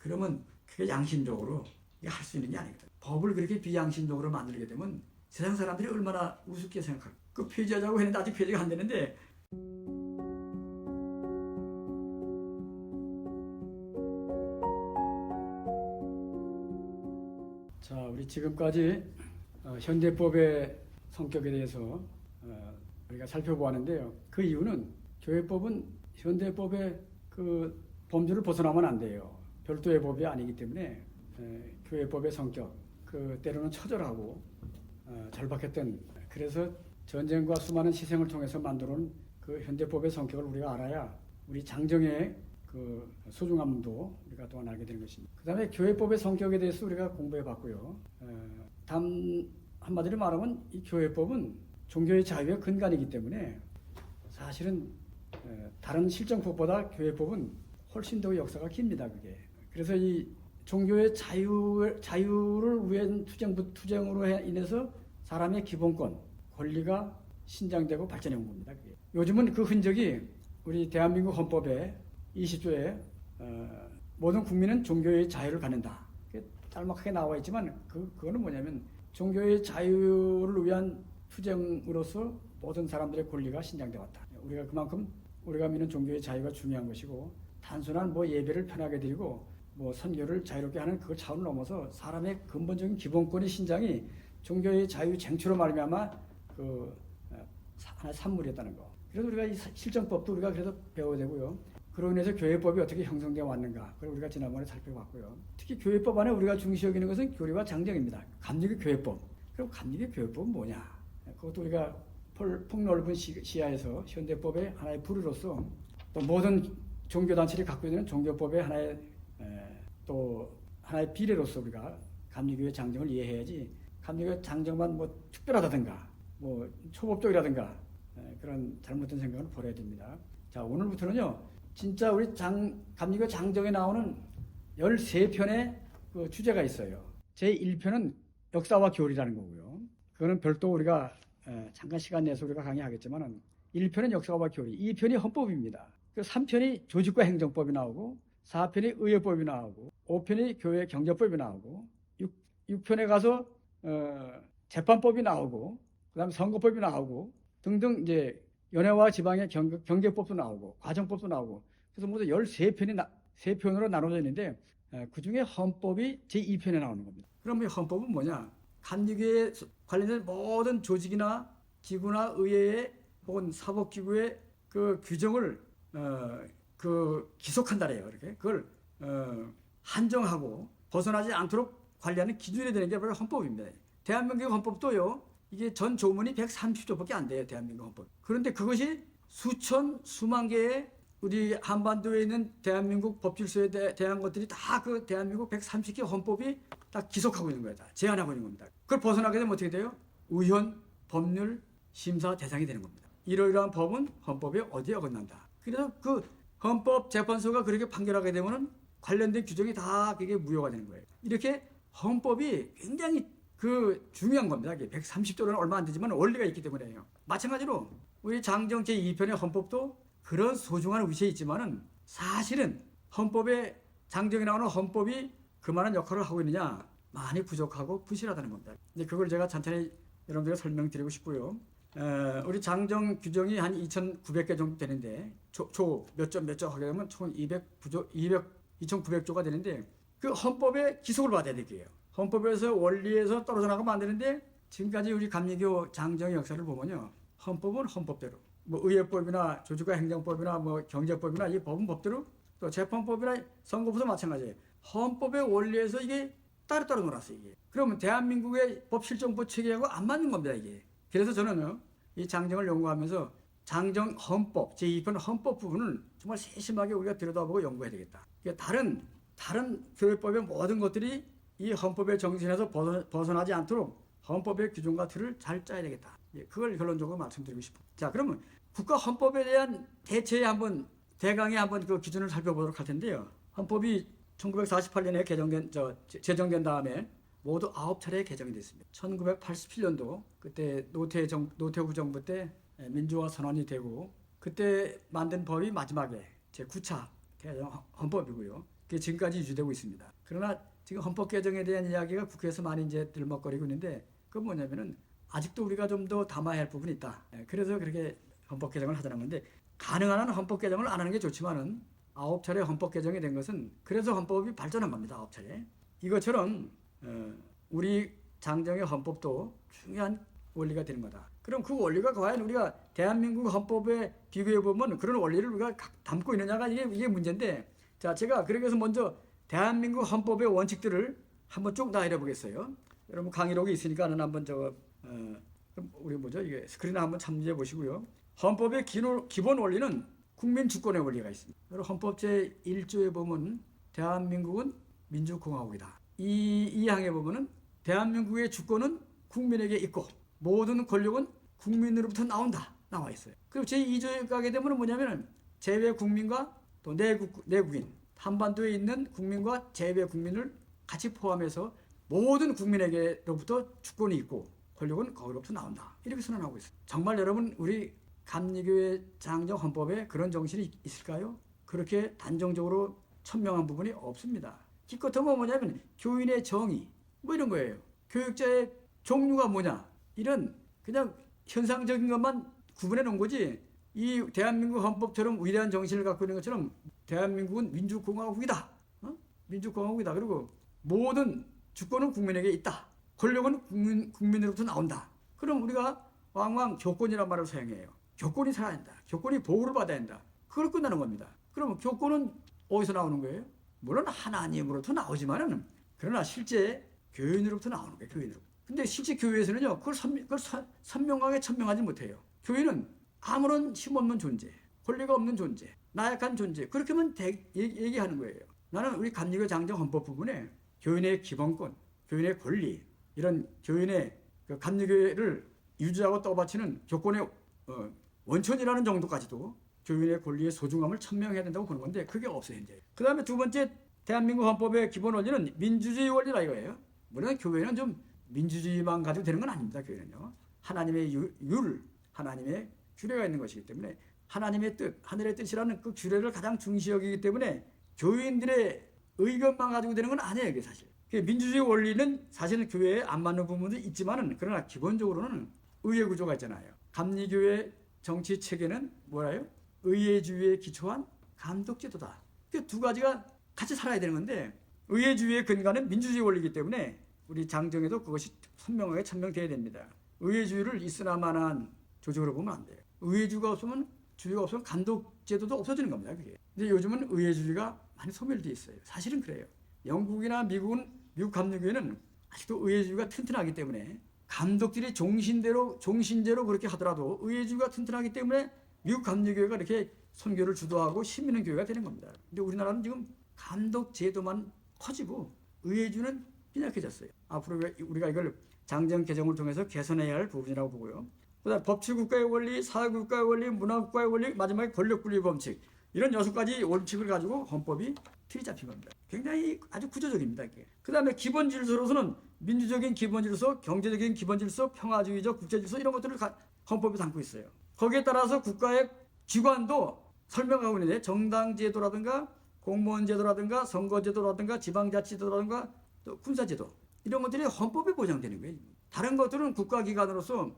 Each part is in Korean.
그러면 그게 양심적으로 할 수 있는 게 아니거든. 법을 그렇게 비양심적으로 만들게 되면 세상 사람들이 얼마나 우습게 생각할까. 그 폐지하자고 했는데 아직 폐지가 안 되는데. 자, 우리 지금까지 현대법의 성격에 대해서 우리가 살펴보았는데요. 그 이유는 교회법은 현대법의 그 범주를 벗어나면 안 돼요. 별도의 법이 아니기 때문에 교회법의 성격, 그 때로는 처절하고 절박했던, 그래서 전쟁과 수많은 희생을 통해서 만들어온 그 현대법의 성격을 우리가 알아야 우리 장정의 그 소중함도 우리가 또한 알게 되는 것입니다. 그 다음에 교회법의 성격에 대해서 우리가 공부해 봤고요. 한마디로 말하면 이 교회법은 종교의 자유의 근간이기 때문에 사실은 다른 실정법보다 교회법은 훨씬 더 역사가 깁니다. 그게. 그래서 이 종교의 자유를 위한 투쟁으로 인해서 사람의 기본권, 권리가 신장되고 발전해 온 겁니다. 그게. 요즘은 그 흔적이 우리 대한민국 헌법의 20조에 모든 국민은 종교의 자유를 갖는다. 짤막하게 나와 있지만 그거는 뭐냐면 종교의 자유를 위한 투쟁으로서 모든 사람들의 권리가 신장되어 왔다. 우리가 그만큼 우리가 믿는 종교의 자유가 중요한 것이고, 단순한 뭐 예배를 편하게 드리고 뭐 선교를 자유롭게 하는 그 차원을 넘어서 사람의 근본적인 기본권의 신장이 종교의 자유 쟁취로 말미암아 그 하나의 산물이었다는 거. 그래서 우리가 이 실정법도 우리가 그래서 배워야 되고요. 그로 인해서 교회법이 어떻게 형성되어 왔는가, 그걸 우리가 지난번에 살펴봤고요. 특히 교회법 안에 우리가 중시 여기는 것은 교리와 장정입니다. 감리교 교회법. 그럼 감리교 교회법은 뭐냐? 그것도 우리가 폭넓은 시야에서 현대법의 하나의 부류로서 또 모든 종교단체를 갖고 있는 종교법의 하나의 또 하나의 비례로서 우리가 감리교의 장정을 이해해야지, 감리교의 장정만 뭐 특별하다든가 뭐 초법적이라든가 그런 잘못된 생각을 버려야 됩니다. 자, 오늘부터는요, 진짜 우리 감리교 장정에 나오는 13편의 그 주제가 있어요. 제1편은 역사와 교리라는 거고요. 그거는 별도 우리가 잠깐 시간 내서 우리가 강의하겠지만은 1편은 역사와 교리, 2편이 헌법입니다. 그 3편이 조직과 행정법이 나오고, 4편이 의회법이 나오고, 5편이 교회 경제법이 나오고, 6편에 가서 재판법이 나오고, 그다음에 선거법이 나오고 등등, 이제 연회와 지방의 경제법도 나오고 과정법도 나오고, 그래서 모두 13편으로 나눠져 있는데 그 중에 헌법이 제2편에 나오는 겁니다. 그럼 이 헌법은 뭐냐? 감리교에 관련된 모든 조직이나 기구나 의회의 혹은 사법기구의 그 규정을 그 기속한다래요. 이렇게 그걸 한정하고 벗어나지 않도록 관리하는 기준이 되는 게 바로 헌법입니다. 대한민국 헌법도요, 이게 전 조문이 130조밖에 안 돼요. 대한민국 헌법. 그런데 그것이 수만 개의 우리 한반도에 있는 대한민국 법질서에 대한 것들이 다 그 대한민국 130개 헌법이 다 기속하고 있는 거예요. 다 제한하고 있는 겁니다. 그걸 벗어나게 되면 어떻게 돼요? 의원, 법률, 심사 대상이 되는 겁니다. 이러이러한 법은 헌법에 어디에 어긋난다. 그래서 그 헌법재판소가 그렇게 판결하게 되면은 관련된 규정이 다 그게 무효가 되는 거예요. 이렇게 헌법이 굉장히 그 중요한 겁니다. 130조는 얼마 안 되지만 원리가 있기 때문에요. 마찬가지로 우리 장정 제2편의 헌법도 그런 소중한 위치에 있지만은 사실은 헌법에 장정에 나오는 헌법이 그만한 역할을 하고 있느냐, 많이 부족하고 부실하다는 겁니다. 근데 그걸 제가 천천히 여러분들에게 설명드리고 싶고요. 우리 장정 규정이 한 2,900개 정도 되는데 몇 조 하게 되면 총 2,900조가 되는데 그 헌법에 기속을 받아야 되게요. 헌법에서 원리에서 떨어져 나가면 안 되는데, 지금까지 우리 감리교 장정의 역사를 보면요, 헌법은 헌법대로, 뭐 의회법이나 조직과 행정법이나 뭐 경제법이나 이 법은 법대로, 또 재판법이나 선거법도 마찬가지예요. 헌법의 원리에서 이게 따로따로 놀았어요. 이게. 그러면 대한민국의 법 실정법 체계하고 안 맞는 겁니다. 이게. 그래서 저는요, 이 장정을 연구하면서 장정 헌법 제2편 헌법 부분을 정말 세심하게 우리가 들여다보고 연구해야 되겠다. 그러니까 다른 교회법의 모든 것들이 이 헌법의 정신에서 벗어나지 않도록 헌법의 규정과 틀을 잘 짜야 되겠다. 그걸 결론적으로 말씀드리고 싶어요. 자, 그러면 국가 헌법에 대한 대체에 한번 대강의 한번 그 기준을 살펴보도록 할 텐데요. 헌법이 1948년에 제정된 다음에 모두 9차례 개정이 됐습니다. 1987년도 그때 노태우 정부 때 민주화 선언이 되고, 그때 만든 법이 마지막에 제9차 개정 헌법이고요. 그게 지금까지 유지되고 있습니다. 그러나 지금 헌법 개정에 대한 이야기가 국회에서 많이 이제 들먹거리고 있는데 그건 뭐냐면은 아직도 우리가 좀 더 담아야 할 부분이 있다. 그래서 그렇게 헌법 개정을 하자는 건데 가능한 한 헌법 개정을 안 하는 게 좋지만은 9차례 헌법 개정이 된 것은 그래서 헌법이 발전한 겁니다. 9차례. 이것처럼 우리 장정의 헌법도 중요한 원리가 되는 거다. 그럼 그 원리가 과연 우리가 대한민국 헌법에 비교해 보면 그런 원리를 우리가 담고 있느냐가 이게 문제인데, 자 제가 그러기 위해서 먼저 대한민국 헌법의 원칙들을 한번 쭉 나열해 보겠어요. 여러분 강의록이 있으니까는 한번 우리 이게 스크린에 한번 참조해 보시고요. 헌법의 기본 원리는 국민 주권의 원리가 있습니다. 헌법 제 1조에 보면 대한민국은 민주공화국이다. 이 항에 보면은 대한민국의 주권은 국민에게 있고 모든 권력은 국민으로부터 나와 있어요. 그리고 제 2조에 가게 되면 뭐냐면은 제외 국민과 또 내국인, 한반도에 있는 국민과 제외 국민을 같이 포함해서 모든 국민에게로부터 주권이 있고 권력은 거기로부터 나온다. 이렇게 선언하고 있어요. 정말 여러분 우리 감리교회 장정 헌법에 그런 정신이 있을까요? 그렇게 단정적으로 천명한 부분이 없습니다. 기껏하면 뭐냐면 교인의 정의 이런 거예요. 교육자의 종류가 뭐냐 이런 그냥 현상적인 것만 구분해 놓은 거지, 이 대한민국 헌법처럼 위대한 정신을 갖고 있는 것처럼 대한민국은 민주공화국이다. 민주공화국이다. 그리고 모든 주권은 국민에게 있다. 권력은 국민으로부터 나온다. 그럼 우리가 왕왕 교권이라는 말을 사용해요. 교권이 살아야 한다. 교권이 보호를 받아야 한다. 그걸 끝나는 겁니다. 그럼 교권은 어디서 나오는 거예요? 물론 하나님으로부터 나오지만은 그러나 실제 교인으로부터 나오는 거예요. 교인으로부터. 근데 실제 교회에서는요, 그걸 선명하게 천명하지 못해요. 교회는 아무런 힘없는 존재, 권리가 없는 존재, 나약한 존재, 그렇게만 얘기하는 거예요. 나는 우리 감리교 장정 헌법 부분에 교인의 기본권, 교인의 권리, 이런 교인의 감리교회를 유지하고 떠받치는 교권의 원천이라는 정도까지도 교인의 권리의 소중함을 천명해야 된다고 보는 건데 그게 없어요. 이제 그 다음에 두 번째 대한민국 헌법의 기본 원리는 민주주의 원리라 이거예요. 물론 교회는 좀 민주주의만 가지고 되는 건 아닙니다. 교회는요, 하나님의 율, 하나님의 규례가 있는 것이기 때문에 하나님의 뜻, 하늘의 뜻이라는 그 규례를 가장 중시 여기기 때문에 교인들의 의견만 가지고 되는 건 아니에요. 이게 사실 민주주의 원리는 사실은 교회에 안 맞는 부분도 있지만은 그러나 기본적으로는 의회 구조가 있잖아요. 감리교회 정치 체계는 뭐라요? 의회주의에 기초한 감독제도다. 그 두 가지가 같이 살아야 되는 건데 의회주의의 근간은 민주주의 원리이기 때문에 우리 장정에도 그것이 선명하게 천명돼야 됩니다. 의회주의를 있으나마나한 조직으로 보면 안 돼요. 의회주의가 없으면 감독제도도 없어지는 겁니다. 그게. 근데 요즘은 의회주의가 많이 소멸되어 있어요. 사실은 그래요. 영국이나 미국 감리교회는 아직도 의회주의가 튼튼하기 때문에 감독들이 종신제로 그렇게 하더라도 의회주의가 튼튼하기 때문에 미국 감리교회가 이렇게 선교를 주도하고 힘 있는 교회가 되는 겁니다. 근데 우리나라는 지금 감독제도만 커지고 의회주의는 빈약해졌어요. 앞으로 우리가 이걸 장정 개정을 통해서 개선해야 할 부분이라고 보고요. 그다음 법치국가의 원리, 사회국가의 원리, 문화국가의 원리, 마지막에 권력분리 법칙, 이런 6가지 원칙을 가지고 헌법이 틀이 잡힌 겁니다. 굉장히 아주 구조적입니다. 그 다음에 기본 질서로서는 민주적인 기본 질서, 경제적인 기본 질서, 평화주의적 국제 질서 이런 것들을 헌법에 담고 있어요. 거기에 따라서 국가의 기관도 설명하고 있는데 정당제도라든가 공무원제도라든가 선거제도라든가 지방자치제도라든가 또 군사제도 이런 것들이 헌법에 보장되는 거예요. 다른 것들은 국가기관으로서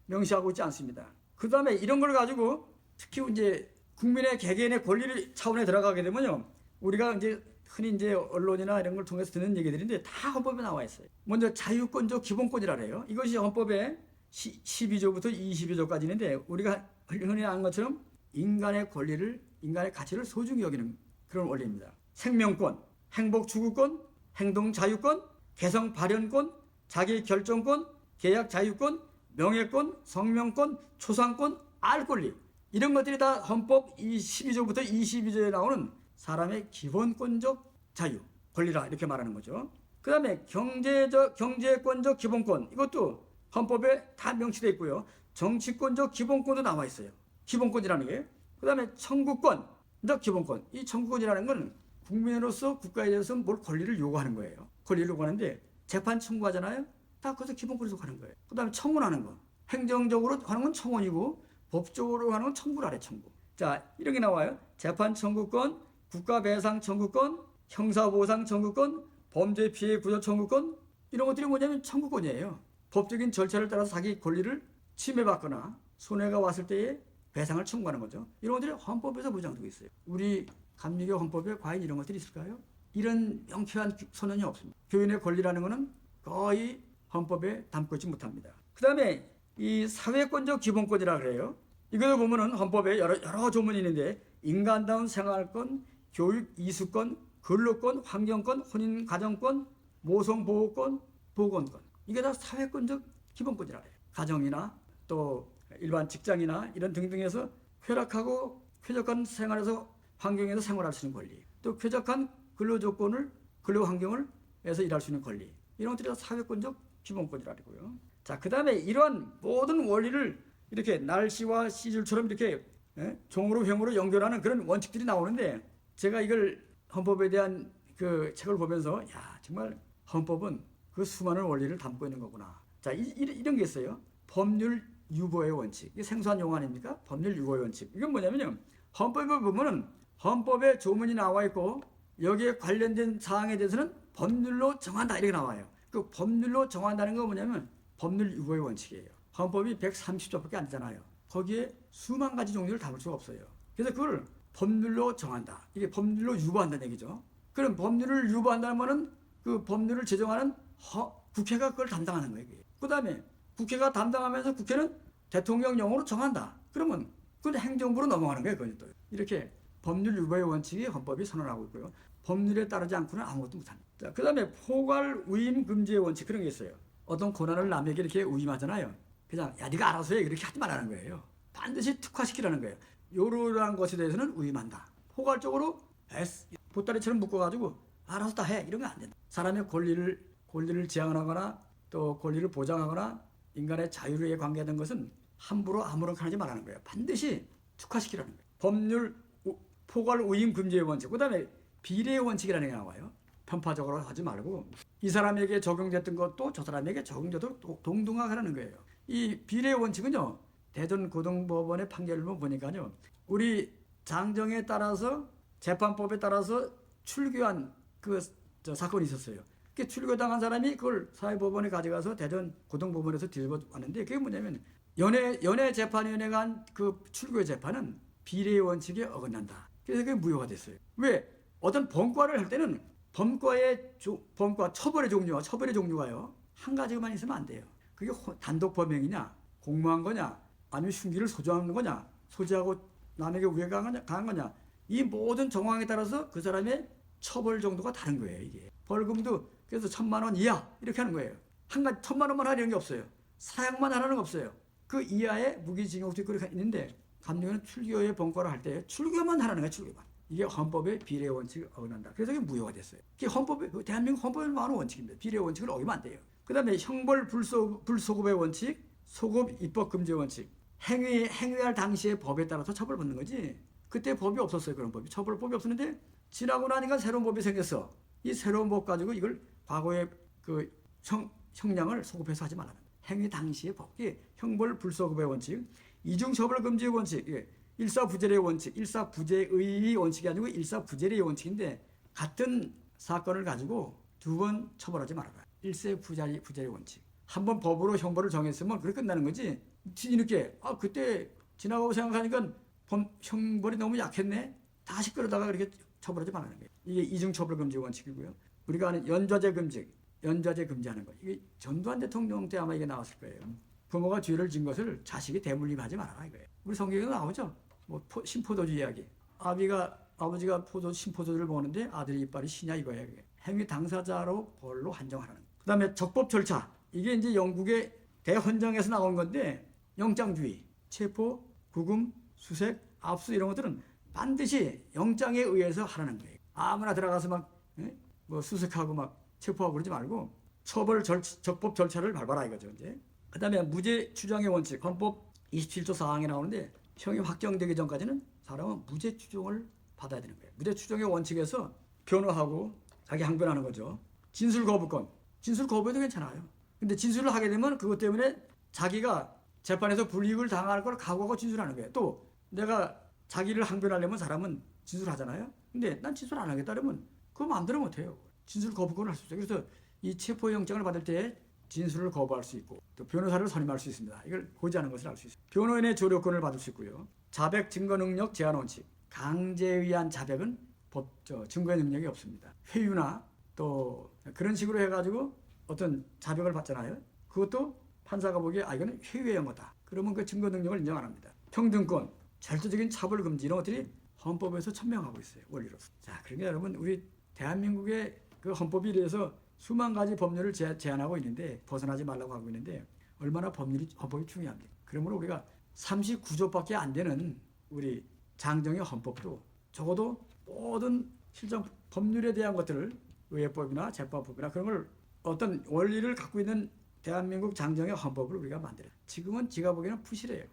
명시하고 있지 않습니다. 그 다음에 이런 걸 가지고 특히 이제 국민의 개개인의 권리를 차원에 들어가게 되면요, 우리가 이제 흔히 이제 언론이나 이런 걸 통해서 듣는 얘기들인데 다 헌법에 나와 있어요. 먼저 자유권적 기본권이라 그래요. 이것이 헌법의 12조부터 22조까지 있는데 우리가 흔히 아는 것처럼 인간의 권리를, 인간의 가치를 소중히 여기는 그런 원리입니다. 생명권, 행복 추구권, 행동 자유권, 개성 발현권, 자기 결정권, 계약 자유권, 명예권, 성명권, 초상권, 알 권리, 이런 것들이 다 헌법 12조부터 22조에 나오는 사람의 기본권적 자유, 권리라 이렇게 말하는 거죠. 그 다음에 경제권적 기본권, 이것도 헌법에 다 명시되어 있고요. 정치권적 기본권도 나와 있어요. 기본권이라는 게. 그 다음에 청구권적 기본권, 이 청구권이라는 건 국민으로서 국가에 대해서 뭘 권리를 요구하는 거예요. 권리를 요구하는데 재판 청구하잖아요. 다 거기서 기본권을 요구하는 거예요. 그 다음에 청원하는 거, 행정적으로 하는 건 청원이고 법적으로 하는 건 청구를 하래. 청구. 자, 이렇게 나와요. 재판 청구권, 국가배상 청구권, 형사보상 청구권, 범죄피해 구조 청구권, 이런 것들이 뭐냐면 청구권이에요. 법적인 절차를 따라서 자기 권리를 침해받거나 손해가 왔을 때에 배상을 청구하는 거죠. 이런 것들이 헌법에서 보장되고 있어요. 우리 감리교 헌법에 과연 이런 것들이 있을까요? 이런 명쾌한 선언이 없습니다. 교인의 권리라는 것은 거의 헌법에 담고 있지 못합니다. 그 다음에 이 사회권적 기본권이라 그래요. 이걸 보면은 헌법에 여러 조문이 있는데 인간다운 생활권, 교육 이수권, 근로권, 환경권, 혼인 가정권, 모성 보호권, 보건권. 이게 다 사회권적 기본권이라 그래요. 가정이나 또 일반 직장이나 이런 등등에서 쾌락하고 쾌적한 생활에서 환경에서 생활할 수 있는 권리, 또 쾌적한 근로 조건을 근로 환경을 해서 일할 수 있는 권리, 이런 것들이 다 사회권적 기본권이라고요. 자, 그 다음에 이러한 모든 원리를 이렇게 날씨와 시줄처럼 이렇게 종으로 횡으로 연결하는 그런 원칙들이 나오는데, 제가 이걸 헌법에 대한 그 책을 보면서 야, 정말 헌법은 그 수많은 원리를 담고 있는 거구나. 자, 이런 게 있어요. 법률 유보의 원칙. 이게 생소한 용어 아닙니까? 법률 유보의 원칙. 이건 뭐냐면요, 헌법에 보면은 헌법에 조문이 나와 있고 여기에 관련된 사항에 대해서는 법률로 정한다 이렇게 나와요. 그 법률로 정한다는 건 뭐냐면 법률 유보의 원칙이에요. 헌법이 130조밖에 안 되잖아요. 거기에 수만 가지 종류를 담을 수가 없어요. 그래서 그걸 법률로 정한다. 이게 법률로 유보한다는 얘기죠. 그럼 법률을 유보한다는 말은 그 법률을 제정하는 국회가 그걸 담당하는 거예요. 그 다음에 국회가 담당하면서 국회는 대통령령으로 정한다. 그러면 그건 행정부로 넘어가는 거예요. 그건 또 이렇게 법률 유보의 원칙이 헌법이 선언하고 있고요. 법률에 따르지 않고는 아무것도 못합니다. 그 다음에 포괄 위임 금지의 원칙, 그런 게 있어요. 어떤 권한을 남에게 이렇게 위임하잖아요. 그냥 야 네가 알아서 해 이렇게 하지 말라는 거예요. 반드시 특화시키라는 거예요. 요러한 것에 대해서는 위임한다. 포괄적으로 보따리처럼 묶어가지고 알아서 다 해 이런 거 안 된다. 사람의 권리를 제한하거나 또 권리를 보장하거나 인간의 자유에 관계된 것은 함부로 아무렇게나 하지 말라는 거예요. 반드시 특화시키라는 거예요. 법률 포괄 위임 금지의 원칙. 그 다음에 비례의 원칙이라는 게 나와요. 편파적으로 하지 말고 이 사람에게 적용됐던 것도 저 사람에게 적용되도록 동등하게 하는 거예요. 이 비례의 원칙은요, 대전고등법원의 판결을 보니까요, 우리 장정에 따라서 재판법에 따라서 출교한 그 사건이 있었어요. 그 출교당한 사람이 그걸 사회법원에 가져가서 대전고등법원에서 뒤집어 왔는데, 그게 뭐냐면 연애재판위원회가 한 그 출교 재판은 비례의 원칙에 어긋난다. 그래서 그게 무효가 됐어요. 왜? 어떤 범과를 할 때는 범과 처벌의 종류가요, 한 가지만 있으면 안 돼요. 그게 단독 범행이냐, 공모한 거냐, 아니면 흉기를 소지하는 거냐, 소지하고 남에게 우애가 강한 거냐, 이 모든 정황에 따라서 그 사람의 처벌 정도가 다른 거예요. 이게 벌금도 그래서 1,000만 원 이하 이렇게 하는 거예요. 한 가지 1,000만 원만 하려는 게 없어요. 사형만 하라는 거 없어요. 그 이하의 무기징역도 그렇게 있는데, 감독은 출교의 범과를 할 때 출교만 하라는 거예요. 출교만. 이게 헌법의 비례 원칙을 어긋난다. 그래서 이게 무효가 됐어요. 이게 대한민국 헌법에 많은 원칙입니다. 비례 원칙을 어기면 안 돼요. 그 다음에 형벌 불소급의 원칙, 소급 입법 금지 원칙. 행위할 당시의 법에 따라서 처벌받는 거지. 그때 법이 없었어요. 그런 법이. 처벌법이 없었는데 지나고 나니까 새로운 법이 생겼어. 이 새로운 법 가지고 이걸 과거의 그 형량을 소급해서 하지 말라는 거예요. 행위 당시의 법. 이게 형벌 불소급의 원칙, 이중처벌 금지의 원칙, 일사부재의 원칙. 일사부재의 원칙이 아니고 일사부재의 원칙인데, 같은 사건을 가지고 두 번 처벌하지 말아라. 일세부재의 원칙. 한 번 법으로 형벌을 정했으면 그렇게 끝나는 거지. 뒤늦게 그때 지나가고 생각하니까 형벌이 너무 약했네, 다시 끌어다가 그렇게 처벌하지 말라는 거예요. 이게 이중처벌 금지 원칙이고요. 우리가 아는 연좌제 금지하는 거. 이게 전두환 대통령 때 아마 이게 나왔을 거예요. 부모가 죄를 진 것을 자식이 대물림하지 말아라 이거예요. 우리 성경에도 나오죠. 뭐 신포도주 이야기. 아버지가 신포도주를 먹는데 아들의 이빨이 시냐 이거예요. 행위 당사자로 벌로 한정하라는. 그다음에 적법 절차. 이게 이제 영국의 대헌정에서 나온 건데, 영장주의, 체포, 구금, 수색, 압수 이런 것들은 반드시 영장에 의해서 하라는 거예요. 아무나 들어가서 막 수색하고 막 체포하고 그러지 말고 적법 절차를 밟아라 이거죠. 이제 그다음에 무죄 추정의 원칙, 헌법 27조 4항에 나오는데, 형이 확정되기 전까지는 사람은 무죄 추정을 받아야 되는 거예요. 무죄 추정의 원칙에서 변호하고 자기 항변하는 거죠. 진술 거부권. 진술 거부해도 괜찮아요. 근데 진술을 하게 되면 그것 때문에 자기가 재판에서 불이익을 당할 걸 각오하고 진술하는 거예요. 또 내가 자기를 항변하려면 사람은 진술하잖아요. 근데 난 진술 안 하겠다 그러면 그거 마음대로 못해요. 진술 거부권을 할 수 있어요. 그래서 이 체포영장을 받을 때 진술을 거부할 수 있고 또 변호사를 선임할 수 있습니다. 이걸 고지하는 것을 알 수 있어요. 변호인의 조력권을 받을 수 있고요. 자백 증거 능력 제한 원칙. 강제에 의한 자백은 증거의 능력이 없습니다. 회유나 또 그런 식으로 해가지고 어떤 자백을 받잖아요. 그것도 판사가 보기에 이거는 회유의 영어다. 그러면 그 증거 능력을 인정 안 합니다. 평등권, 절대적인 차별 금지 이런 것들이 헌법에서 천명하고 있어요. 원리로서. 자, 그러니까 여러분 우리 대한민국의 그 헌법에 대해서 수만 가지 법률을 제한하고 있는데 벗어나지 말라고 하고 있는데 얼마나 헌법이 중요합니까? 그러므로 우리가 39조밖에 안 되는 우리 장정의 헌법도 적어도 모든 실정 법률에 대한 것들을 의회법이나 재판법이나 그런 걸 어떤 원리를 갖고 있는 대한민국 장정의 헌법을 우리가 만들어요. 지금은 제가 보기에는 푸실해요.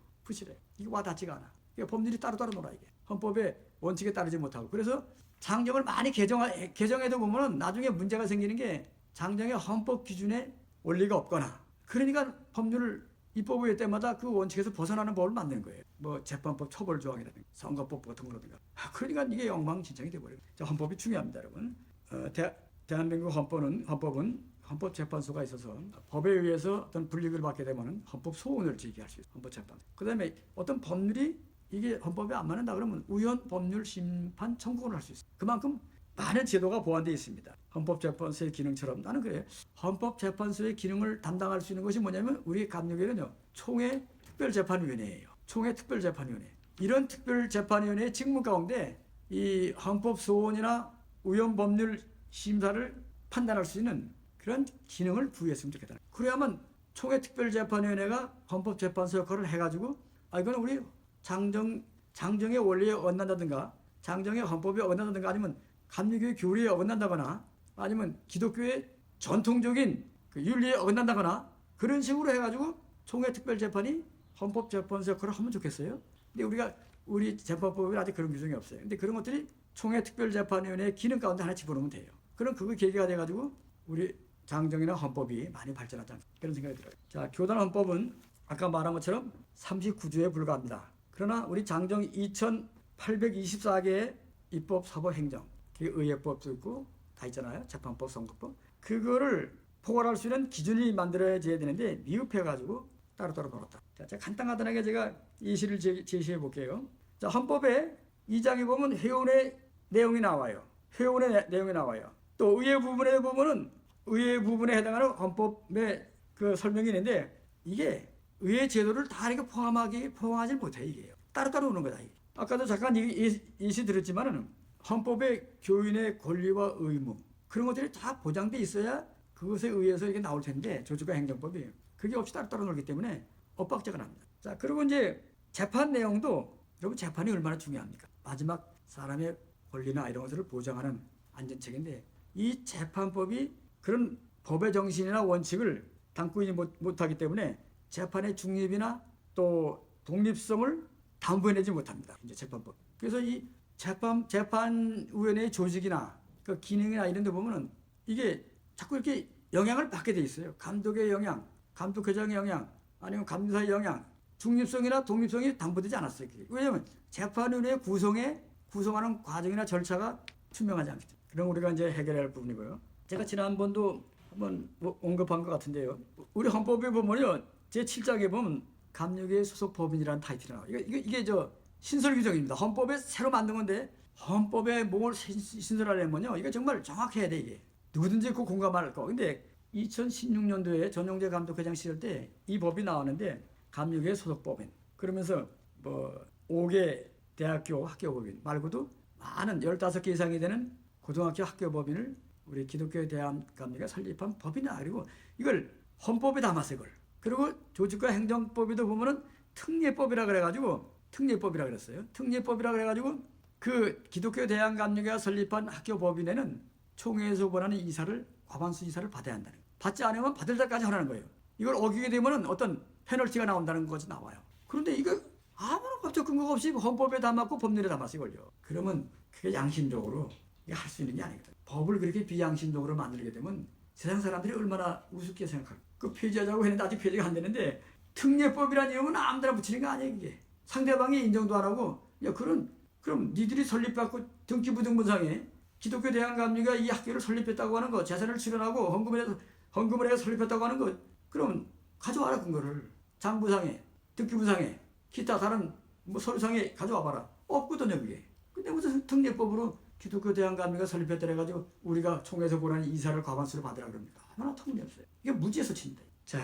이게 와닿지가 않아. 이게 법률이 따로따로 놀아 이게. 헌법의 원칙에 따르지 못하고. 그래서 장정을 많이 개정해도 보면은 나중에 문제가 생기는 게 장정의 헌법 기준에 원리가 없거나 그러니까 법률을 입법부회 때마다 그 원칙에서 벗어나는 법을 만드는 거예요. 뭐 재판법 처벌 조항이라든가 선거법 같은 거라든가. 그러니까 이게 엉망진창이 돼버려요. 헌법이 중요합니다, 여러분. 대한민국 헌법은 헌법재판소가 있어서 법에 의해서 어떤 불이익을 받게 되면 헌법 소원을 제기할 수 있어요. 헌법재판. 그다음에 어떤 법률이 이게 헌법에 안 맞는다 그러면 우연 법률 심판 청구를 할 수 있어요. 그만큼 많은 제도가 보완되어 있습니다. 헌법재판소의 기능처럼 나는 그래요. 헌법재판소의 기능을 담당할 수 있는 것이 뭐냐면 우리 감독에는요. 총회특별재판위원회예요. 총회특별재판위원회. 이런 특별재판위원회의 직무 가운데 이 헌법소원이나 우연법률 심사를 판단할 수 있는 그런 기능을 부여했으면 좋겠다. 그래야만 총회특별재판위원회가 헌법재판소 역할을 해가지고 이건 우리 장정의 원리에 어긋난다든가 장정의 헌법에 어긋난다든가 아니면 감리교의 교리에 어긋난다거나 아니면 기독교의 전통적인 그 윤리에 어긋난다거나 그런 식으로 해가지고 총회특별재판이 헌법재판소 역할을 하면 좋겠어요. 근데 우리 재판법에 아직 그런 규정이 없어요. 근데 그런 것들이 총회특별재판위원회의 기능 가운데 하나 집어넣으면 돼요. 그럼 그거 계기가 돼가지고 우리 장정이나 헌법이 많이 발전하지 않을까 그런 생각이 들어요. 자, 교단 헌법은 아까 말한 것처럼 39조에 불과합니다. 그러나 우리 장정 2824개의 입법, 사법, 행정, 의회법도 있고 다 있잖아요. 재판법, 선거법. 그거를 포괄할 수 있는 기준이 만들어져야 되는데 미흡해가지고 따로따로 벌었다. 자, 간단하게 제가 예시를 제시해 볼게요. 자, 헌법의 2장에 보면 회원의 내용이 나와요. 또 의회 부분에 보면은 의회 부분에 해당하는 헌법의 그 설명이 있는데 이게 의회 제도를 다 이렇게 포함하지 못해 이게요. 따로따로 오는 거다 이게. 아까도 잠깐 예시 들었지만은 헌법의 교인의 권리와 의무 그런 것들이 다 보장돼 있어야 그것에 의해서 이게 나올 텐데 조직과 행정법이 그게 없이 따로따로 놀기 때문에 엇박자가 납니다. 자, 그리고 이제 재판 내용도 여러분 재판이 얼마나 중요합니까? 마지막 사람의 권리나 이런 것들을 보장하는 안전책인데 이 재판법이 그런 법의 정신이나 원칙을 담고 있지 못하기 때문에 재판의 중립이나 또 독립성을 담보해내지 못합니다. 이제 재판법. 그래서 이 재판위원회의 조직이나 그 기능이나 이런 데 보면은 이게 자꾸 이렇게 영향을 받게 돼 있어요. 감독의 영향, 감독회장의 영향, 아니면 감사의 영향, 중립성이나 독립성이 담보되지 않았어요. 왜냐하면 재판위원회 구성하는 과정이나 절차가 투명하지 않기 때문에. 그럼 우리가 이제 해결해야 할 부분이고요. 제가 지난번도 한번 언급한 것 같은데요. 우리 헌법에 보면요. 제7장에 보면 감리교의 소속 법인이라는 타이틀이 나와요. 이게 신설 규정입니다. 헌법에 새로 만든 건데 헌법에 뭘 신설하려면요. 이거 정말 정확해야 돼 이게. 누구든지 그 공감할 거. 근데 2016년도에 전용재 감독회장 시절 때 이 법이 나왔는데 감리교의 소속 법인. 그러면서 뭐 5개 대학교 학교법인 말고도 많은 15개 이상이 되는 고등학교 학교법인을 우리 기독교의 대한감리가 설립한 법이나 그리고 이걸 헌법에 담았어요 이걸. 그리고 조직과 행정법에도 보면은 특례법이라 그래가지고 특례법이라 그랬어요. 특례법이라 그래가지고 그 기독교 대한감리가 설립한 학교법인에는 총회에서 권하는 이사를 과반수 이사를 받아야 한다는 거예요. 받지 않으면 받을 때까지 하라는 거예요. 이걸 어기게 되면은 어떤 페널티가 나온다는 것이 나와요. 그런데 이거 아무런 법적 근거가 없이 헌법에 담았고 법률에 담았어요 이걸요. 그러면 그게 양심적으로 할 수 있는 게 아니거든. 법을 그렇게 비양심적으로 만들게 되면 세상 사람들이 얼마나 우습게 생각할까. 그 폐지하자고 했는데 아직 폐지가 안 되는데 특례법이라는 이름은 아무데나 붙이는 거 아니에요 이게. 상대방이 인정도 안 하고 야 그런 그럼 니들이 설립받고 등기부등본상에 기독교 대한감리가 이 학교를 설립했다고 하는 거, 재산을 출연하고 헌금을 해서 설립했다고 하는 거, 그럼 가져와라 근거를. 장부상에, 등기부상에, 기타 다른 뭐 서류상에 가져와봐라. 없거든요 그게. 근데 무슨 특례법으로 기독교 대한감리가 설립했다 해가지고 우리가 총회에서 보라는 이사를 과반수로 받으라 그럽니까? 얼마나 터무니없어요. 이게 무지에서 친다. 자,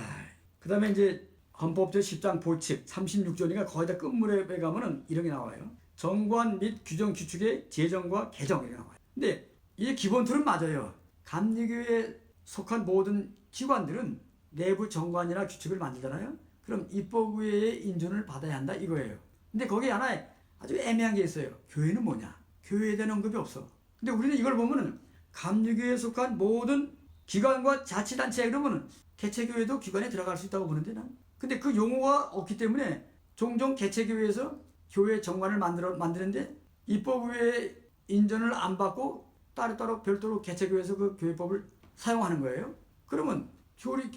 그 다음에 이제 헌법 제10장 보칙 36조니까 거의 다 끝물에 가면은 이런 게 나와요. 정관 및 규정 규칙의 제정과 개정 이렇게 나와요. 근데 이게 기본 틀은 맞아요. 감리교에 속한 모든 기관들은 내부 정관이나 규칙을 만들잖아요. 그럼 입법부의 인준을 받아야 한다 이거예요. 근데 거기에 하나에 아주 애매한 게 있어요. 교회는 뭐냐? 교회에 대한 언급이 없어. 근데 우리는 이걸 보면은 감리교에 속한 모든 기관과 자치단체 그러면은 개체교회도 기관에 들어갈 수 있다고 보는데 난. 근데 그 용어가 없기 때문에 종종 개체교회에서 교회 정관을 만드는데 입법부의 인정을 안 받고 따로따로 별도로 개체교회에서 그 교회법을 사용하는 거예요. 그러면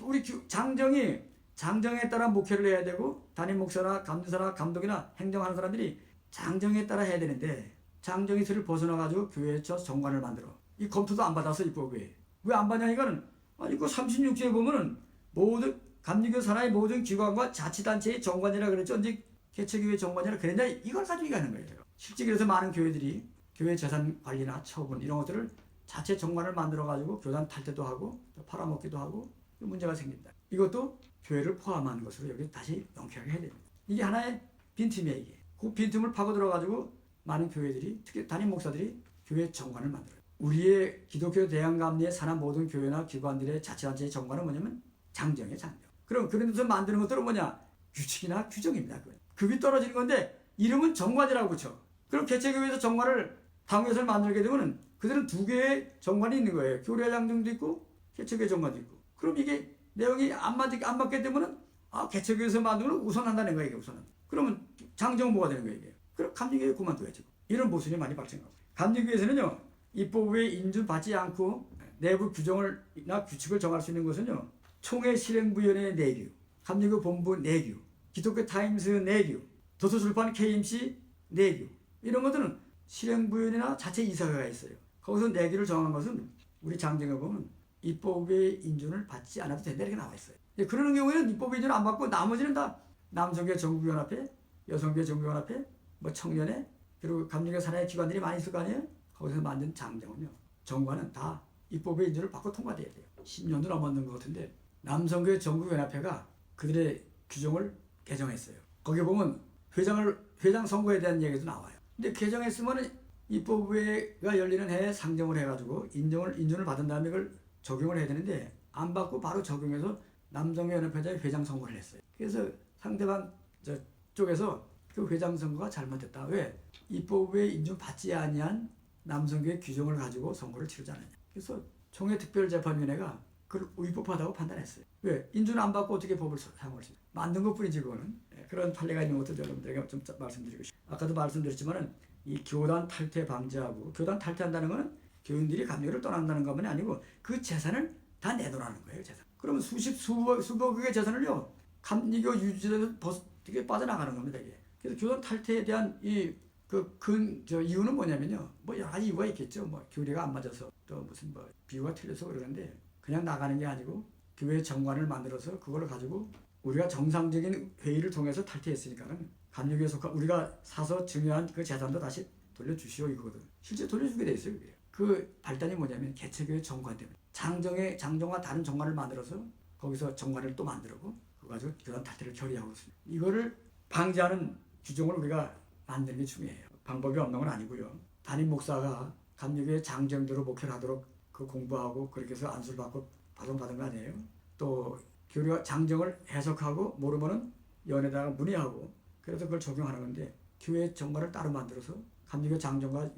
우리 장정에 따라 목회를 해야 되고 담임 목사나 감사나 감독이나 행정하는 사람들이 장정에 따라 해야 되는데 장정의 틀을 벗어나가지고 교회에서 정관을 만들어. 이 검토도 안 받아서 입법부에. 왜 안 받냐니까는 아니 그 36조에 보면은 모든 감리교 산하의 모든 기관과 자치단체의 정관이라 그랬죠. 언제 개체교회 정관이라 그랬냐 이걸 가지고 가는 거예요. 실제 그래서 많은 교회들이 교회 재산 관리나 처분 이런 것들을 자체 정관을 만들어가지고 교단 탈퇴도 하고 팔아먹기도 하고 문제가 생긴다. 이것도 교회를 포함한 것으로 여기 다시 명쾌하게 해야 됩니다. 이게 하나의 빈틈이에요. 이게. 그 빈틈을 파고 들어가지고 많은 교회들이 특히 담임 목사들이 교회 정관을 만들어요. 우리의 기독교 대한감리에 산한 모든 교회나 기관들의 자치단체의 정관은 뭐냐면 장정이에요. 장정. 그럼 그런 데서 만드는 것들은 뭐냐? 규칙이나 규정입니다. 급이 떨어지는 건데 이름은 정관이라고 붙여. 그럼 개체교회에서 정관을 당회에서 만들게 되면 그들은 두 개의 정관이 있는 거예요. 교례 장정도 있고 개체교회 정관도 있고. 그럼 이게 내용이 안 맞게 되면은 개체교회에서 만드는 걸 우선한다는 거예요. 이게 우선은. 그러면 장정부가 되는 거예요. 이게. 그럼 감리교회 그만둬야죠. 이런 모순이 많이 발생하고. 감리교회에서는요. 입법부에 인준받지 않고 내부 규정을나 규칙을 정할 수 있는 것은요. 총회 실행부위원회 내규, 감리교 본부 내규, 기독교 타임스 내규, 도서출판 KMC 내규 이런 것들은 실행부위원회나 자체 이사회가 있어요. 거기서 내규를 정한 것은 우리 장정에 보면 입법부의 인준을 받지 않아도 된다 이렇게 나와 있어요. 그러는 경우에는 입법부의 인준을 안 받고 나머지는 다 남성교회 전국위원합회, 여성교회 전국위원합회, 뭐 청년회 그리고 감리교 산하의 기관들이 많이 있을 거 아니에요? 거기서 만든 장정은요. 정관은 다 입법부의 인준을 받고 통과돼야 돼요. 10년도 넘었는 것 같은데 남성교회 전국위원합회가 그들의 규정을 개정했어요. 거기 보면 회장 선거에 대한 얘기도 나와요. 근데 개정했으면 입법부가 열리는 해에 상정을 해가지고 인준을 받은 다음에 이걸 적용을 해야 되는데 안 받고 바로 적용해서 남성교회연합회장이 회장 선거를 했어요. 그래서 상대방 쪽에서 그 회장 선거가 잘못됐다. 왜? 입법부에 인준 받지 아니한 남성교회 규정을 가지고 선거를 치르지 않았냐. 그래서 총회특별재판위원회가 그걸 위법하다고 판단했어요. 왜? 인준 안 받고 어떻게 법을 사용할 수 있어요? 만든 것뿐이지 그거는. 그런 판례가 있는 것도 여러분들에게 좀 말씀드리고 싶어요. 아까도 말씀드렸지만은 이 교단 탈퇴 방지하고 교단 탈퇴한다는 것은 교인들이 감리교를 떠난다는 것만이 아니고 그 재산을 다 내놓으라는 거예요. 재산. 그러면 수백억의 재산을요 감리교 유지에서 되게 빠져나가는 겁니다. 이게. 그래서 교단 탈퇴에 대한 이유는 뭐냐면요. 뭐 여러 가지 이유가 있겠죠. 뭐 교리가 안 맞아서 또 무슨 뭐 비유가 틀려서 그러는데 그냥 나가는 게 아니고 교회 정관을 만들어서 그걸 가지고 우리가 정상적인 회의를 통해서 탈퇴했으니까는 감리교에 속한 우리가 사서 증여한 그 재산도 다시 돌려주시오 이거거든. 실제 돌려주게 돼 있어요. 그게. 그 발단이 뭐냐면 개체교회 정관 때문에 장정과 다른 정관을 만들어서 거기서 정관을 또 만들고 그거 가지고 교단 탈퇴를 결의하고 있습니다. 이거를 방지하는 규정을 우리가 만드는 게 중요해요. 방법이 없는 건 아니고요. 담임 목사가 감리교회 장정대로 목회를 하도록 그 공부하고 그렇게 해서 안수를 받고 파송받은 거 아니에요. 또 교리가 장정을 해석하고 모르면은 연에다가 문의하고 그래서 그걸 적용하는 건데 교회 정관을 따로 만들어서 감리교 장정과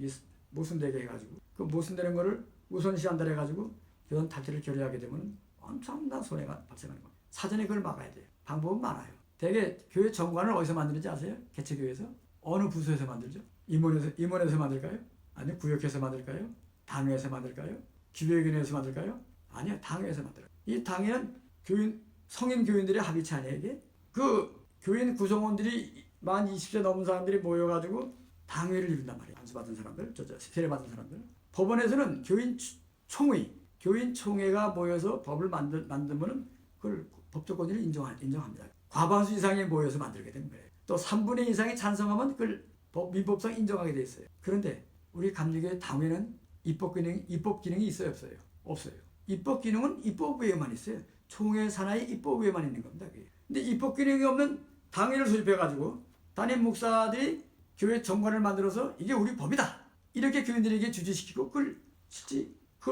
모순되게 해가지고 그 모순되는 거를 우선시한다 해가지고 교단 탈퇴를 결의하게 되면 엄청난 손해가 발생하는 겁니다. 사전에 그걸 막아야 돼요. 방법은 많아요. 대개 교회 정관을 어디서 만드는지 아세요? 개체교회에서? 어느 부서에서 만들죠? 임원에서 만들까요? 아니면 구역에서 만들까요? 당회에서 만들까요? 기획위원회에서 만들까요? 아니요, 당회에서 만들어요. 이 당회는 성인 교인들의 합의체 아니에요, 이게? 그 교인 구성원들이 만 20세 넘은 사람들이 모여가지고 당회를 이룬단 말이에요. 안수받은 사람들, 세례받은 사람들. 법원에서는 교인 총회가 모여서 법을 만들면은 그걸 법적 권위를 인정합니다. 과반수 이상이 모여서 만들게 되는 거예요. 또 3분의 2 이상이 찬성하면 그걸 민법상 인정하게 돼 있어요. 그런데 우리 감리교의 당회는 입법 기능이 있어요, 없어요? 없어요. 입법 기능은 입법부에만 있어요. 총회 산하의 입법부에만 있는 겁니다. 근데 입법 기능이 없는 당회를 소집해가지고 담임 목사들이 교회 정관을 만들어서 이게 우리 법이다. 이렇게 교인들에게 주지시키고 그걸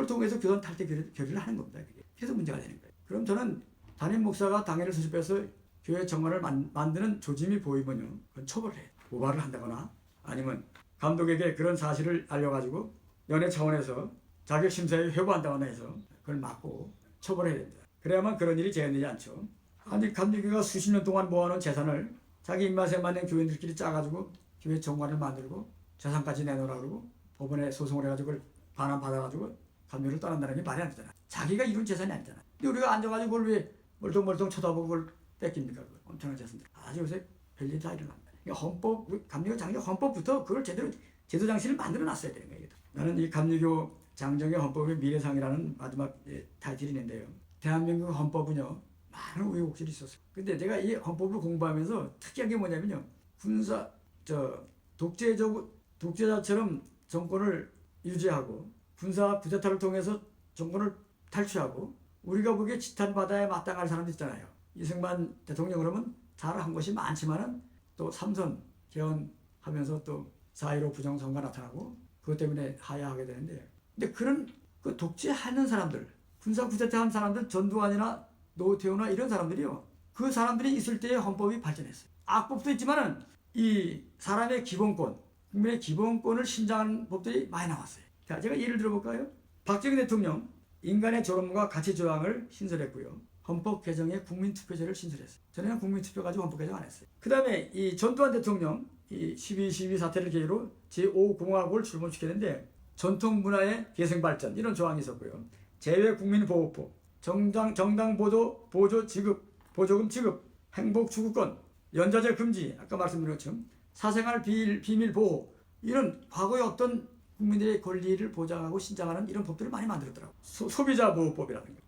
통해서 교단 탈퇴 결의를 하는 겁니다. 그래서 문제가 되는 거예요. 그럼 저는 담임 목사가 당회를 소집해서 교회 정관을 만드는 조짐이 보이면요, 그건 처벌을 해요. 고발을 한다거나 아니면 감독에게 그런 사실을 알려가지고 연회 차원에서 자격심사에 회부한다거나 해서 그걸 막고 처벌해야 됩니다. 그래야만 그런 일이 재현되지 않죠. 아니 감리교가 수십 년 동안 모아놓은 재산을 자기 입맛에 맞는 교인들끼리 짜가지고 교회 정관을 만들고 재산까지 내놓으라 그러고 법원에 소송을 해가지고 그걸 반환받아가지고 감리교를 떠난다는 게 말이 안 되잖아. 자기가 이룬 재산이 아니잖아. 근데 우리가 앉아가지고 그걸 왜 멀뚱멀뚱 쳐다보고 그걸 뺏깁니까? 그걸 엄청난 재산들. 아주 요새 별일 다 일어납니다. 그러니까 감리교 장정 헌법부터 그걸 제대로 제도 장치를 만들어 놨어야 되는 거예요. 나는 이 감리교 장정의 헌법의 미래상이라는 마지막 타이틀이 있는데요. 대한민국 헌법은요, 많은 우여곡절이 있었어요. 근데 제가 이 헌법을 공부하면서 특이한 게 뭐냐면요. 독재자처럼 정권을 유지하고 군사 쿠데타를 통해서 정권을 탈취하고 우리가 보기에 지탄받아야 마땅할 사람들 있잖아요. 이승만 대통령 그러면 잘한 것이 많지만은 또 삼선 개헌하면서 또 4.15 부정선거 나타나고 그것 때문에 하야하게 되는데, 근데 그런 그 독재하는 사람들, 군사 쿠데타한 사람들, 전두환이나 노태우나 이런 사람들이요, 그 사람들이 있을 때의 헌법이 발전했어요. 악법도 있지만은 이 사람의 기본권, 국민의 기본권을 신장하는 법들이 많이 나왔어요. 자, 제가 예를 들어볼까요? 박정희 대통령 인간의 존엄과 가치 조항을 신설했고요. 헌법 개정에 국민투표제를 신설했어요. 전에는 국민투표 가지고 헌법 개정 안 했어요. 그 다음에 이 전두환 대통령 이 12.12 사태를 계기로 제5공화국을 출범시켰는데 전통 문화의 계승 발전 이런 조항이 있었고요. 재외국민보호법, 정당 보조금 지급, 행복 추구권, 연좌제 금지, 아까 말씀드린 것처럼 사생활 비밀 보호, 이런 과거의 어떤 국민들의 권리를 보장하고 신장하는 이런 법들을 많이 만들었더라고요. 소비자 보호법이라는 거.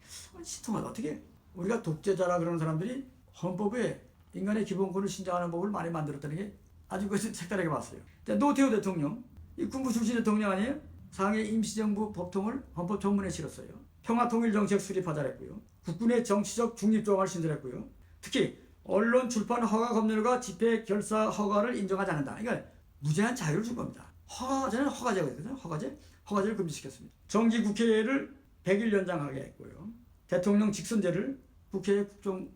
신통하다. 어떻게 우리가 독재자라 그러는 사람들이 헌법에 인간의 기본권을 신장하는 법을 많이 만들었다는 게 아주 그것을 색다르게 봤어요. 노태우 대통령, 이 군부 출신 대통령 아니에요? 상해 임시정부 법통을 헌법 전문에 실었어요. 평화통일정책 수립하자 했고요. 국군의 정치적 중립조항을 신설했고요. 특히 언론 출판 허가 검열과 집회 결사 허가를 인정하지 않는다. 그러니까 무제한 자유를 준 겁니다. 허가제는 허가제거든요. 허가제를 금지시켰습니다. 정기국회를 100일 연장하게 했고요. 대통령 직선제를 국회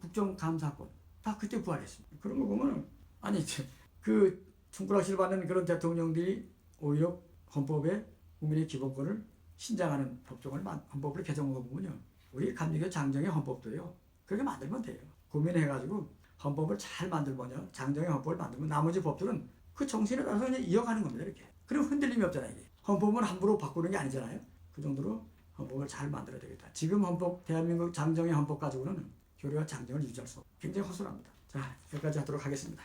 국정감사권 다 그때 부활했습니다. 그런 거 보면 아니 그 총구락질 받는 그런 대통령들이 오히려 헌법에 국민의 기본권을 신장하는 헌법을 개정한 거 보면요, 우리 감리교 장정의 헌법도요 그렇게 만들면 돼요. 고민해가지고 헌법을 잘 만들면요, 장정의 헌법을 만들면 나머지 법들은 그 정신에 따라서 그냥 이어가는 겁니다. 이렇게. 그럼 흔들림이 없잖아요. 이게. 헌법은 함부로 바꾸는 게 아니잖아요. 그 정도로 헌법을 잘 만들어야 되겠다. 지금 헌법, 대한민국 장정의 헌법 가지고는 교류와 장정을 유지할 수 없고 굉장히 허술합니다. 자, 여기까지 하도록 하겠습니다.